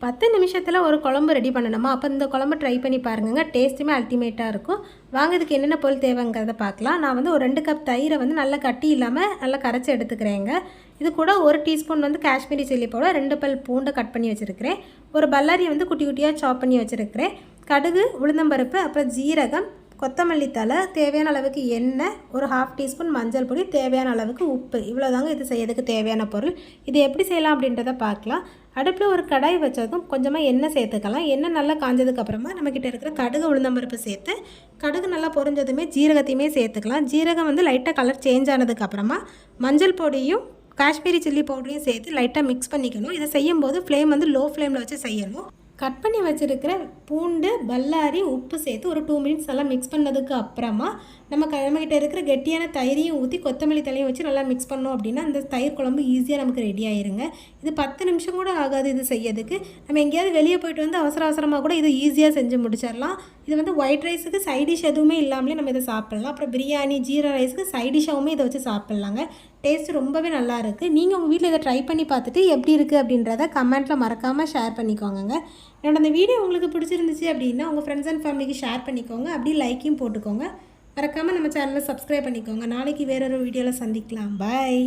10 நிமிஷத்தில் ஒரு குழம்பு ரெடி பண்ணணுமா? அப்போ இந்த குழம்பு ட்ரை பண்ணி பாருங்க. டேஸ்ட்டுமே அல்டிமேட்டாக இருக்கும். வாங்க இதுக்கு என்னென்ன பொருள் தேவைங்கிறத பார்க்கலாம். நான் வந்து ஒரு 2 கப் தயிரை வந்து நல்லா கட்டி இல்லாமல் நல்லா கரைச்சி எடுத்துக்கிறேங்க. இது கூட 1 டீஸ்பூன் வந்து காஷ்மீரி சில்லி பவுடர், 2 பல் பூண்டை கட் பண்ணி வச்சுருக்கிறேன். ஒரு பல்லாரியை வந்து குட்டி குட்டியாக சாப் பண்ணி வச்சுருக்கிறேன். கடுகு, உளுந்தம்பருப்பு, அப்புறம் ஜீரகம், கொத்தமல்லி தழை, தேவையான அளவுக்கு எண்ணெய், ஒரு 1/2 டீஸ்பூன் மஞ்சள் பொடி, தேவையான அளவுக்கு உப்பு. இவ்வளோதாங்க இது செய்யறதுக்கு தேவையான பொருள். இது எப்படி செய்யலாம் அப்படின்றத பார்க்கலாம். அடுப்பில் ஒரு கடாய் வச்சதும் கொஞ்சமாக எண்ணெய் சேர்த்துக்கலாம். எண்ணெய் நல்லா காஞ்சதுக்கப்புறமா நம்மக்கிட்ட இருக்கிற கடுகு, உளுந்தம்பருப்பு சேர்த்து கடுகு நல்லா பொரிஞ்சதுமே ஜீரகத்தையுமே சேர்த்துக்கலாம். ஜீரகம் வந்து லைட்டாக கலர் சேஞ்ச் ஆனதுக்கப்புறமா மஞ்சள் பொடியும் காஷ்மீரி சில்லி பவுடரையும் சேர்த்து லைட்டாக மிக்ஸ் பண்ணிக்கணும். இதை செய்யும்போது ஃப்ளேம் வந்து லோ ஃப்ளேமில் வச்சு செய்யணும். கட் பண்ணி வச்சுருக்கிற பூண்டு, பல்லாரி, உப்பு சேர்த்து ஒரு 2 மினிட்ஸ் நல்லா மிக்ஸ் பண்ணதுக்கு அப்புறமா நம்மக்கிட்ட இருக்கிற கெட்டியான தயிரையும் ஊற்றி கொத்தமல்லி தலையும் வச்சு நல்லா மிக்ஸ் பண்ணோம் அப்படின்னா அந்த தயிர் குழம்பு ஈஸியாக நமக்கு ரெடி ஆயிருங்க. இது 10 நிமிஷம் கூட ஆகாது இது செய்யறதுக்கு. நம்ம எங்கேயாவது வெளியே போயிட்டு வந்து அவசரமாக கூட இது ஈஸியாக செஞ்சு முடிச்சிடலாம். இது வந்து ஒயிட் ரைஸுக்கு சைடிஷ் எதுவுமே இல்லாமலே நம்ம இதை சாப்பிட்லாம். அப்புறம் பிரியாணி, ஜீரா ரைஸுக்கு சைடிஷாகவுமே இதை வச்சு சாப்பிட்லாங்க. டேஸ்ட்டு ரொம்பவே நல்லா இருக்குது. நீங்கள் உங்கள் வீட்டில் இதை ட்ரை பண்ணி பார்த்துட்டு எப்படி இருக்குது அப்படின்றத கமெண்ட்டில் மறக்காமல் ஷேர் பண்ணிக்கோங்க. என்னோட அந்த வீடியோ உங்களுக்கு பிடிச்சிருந்துச்சு அப்படின்னா உங்கள் ஃப்ரெண்ட்ஸ் அண்ட் ஃபேமிலிக்கு ஷேர் பண்ணிக்கோங்க. அப்படி லைக்கையும் போட்டுக்கோங்க. மறக்காமல் நம்ம சேனலை சப்ஸ்கிரைப் பண்ணிக்கோங்க. நாளைக்கு வேறொரு வீடியோவில் சந்திக்கலாம். பாய்.